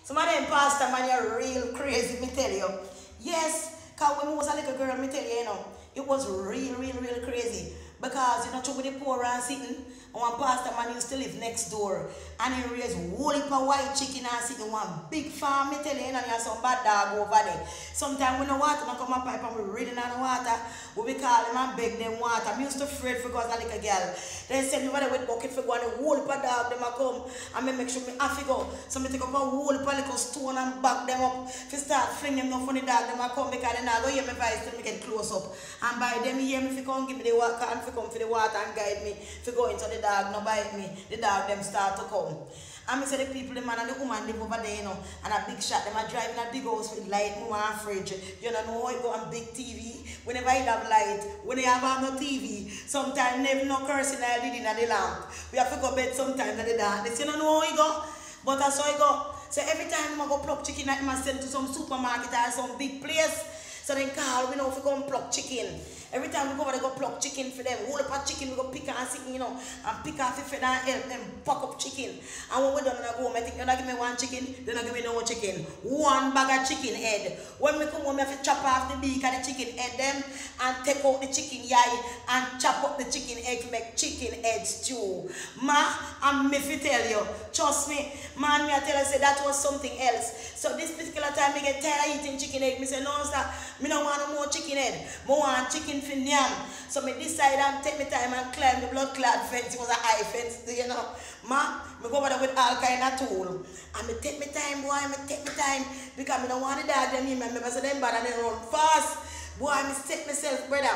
Some of them pastor man, you're real crazy, me tell you. Yes, because when I was a little girl, me tell you, it was real crazy. Because, through with the poor and sitting, and one pastor man used to live next door. And he raised whole heap of white chicken and sitting one big farm, me tell you, and he has some bad dog over there. Sometimes when the water man come a pipe and we reading on the water, we call them and beg them water. I used to afraid because I like a girl. They send me over there with bucket for going, the whole heap of dog, them a come, and me make sure me have to go. So me take up a whole heap of little stone and back them up, to start flinging them off on the dog, them a come, because they not go hear me voice till me get close up. And by them hear me, if you come give me the water, and if you come for the water and guide me, if you go into the dog, no bite me, the dog them start to come. And me say the people, the man and the woman live over there, and a big shot, them are driving a big house with light, more and fridge. You know how it go on big TV. Whenever you have light, when you have no TV, sometimes never no cursing I did in the lamp. We have to go bed sometimes at the darkness. You know how it go? But that's how it go. So every time I go pluck chicken, I must send to some supermarket or some big place. So then call, we know if we go and pluck chicken. Every time we go over there, go pluck chicken for them. Whole of chicken, we go pick and sit, and pick off the feather and help them pack up chicken. And when we're done, I go home, I think, you're not give me one chicken, you're not give me no chicken. One bag of chicken head. When we come home, we have to chop off the beak of the chicken head them and take out the chicken yai and chop up the chicken egg to make chicken head stew. Ma, and me fi tell you, trust me, man, me I tell you, say that was something else. So this particular time, I get tired of eating chicken egg. Me say, no, sir, me don't want no more chicken head. I want chicken for yam. So me decide and take my time and climb the blood clad fence. It was a high fence, Ma, me go over there with all kind of tool. And me take my time, boy, me take my time. Because me don't want the dog them in. Me say them bad and they run fast. Boy, me set myself, brother.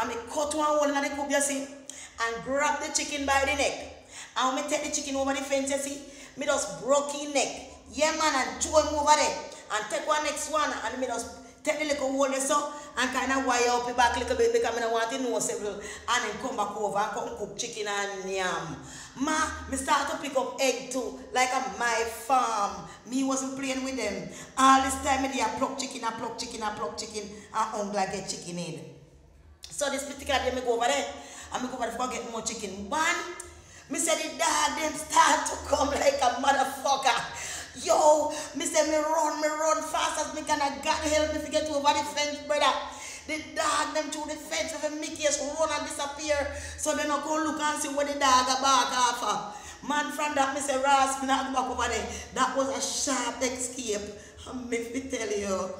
And me cut one hole in the coop, you see. And grab the chicken by the neck. And me take the chicken over the fence, you see. Me just broke his neck. Yeah, man, and throw him over there. And take one next one. And me just take the little hole so and kind of wire up the back a little bit because I don't want to know several. And then come back over and come cook chicken and yam. Ma, me start to pick up egg too, like a my farm. Me wasn't playing with them. All this time I pluck chicken, and uncle I get chicken in. So this particular day I go over there, and I go over there to get more chicken. One, me say the dog them start to come like a motherfucker. Yo, me say me run fast as me can. I got help me to get over the fence, brother. The dog them through the fence with a Mickey just run and disappear. So they not go look and see where the dog a bark off. Man, from that me say Ross, me not back over there. That was a sharp escape. And me fi tell you.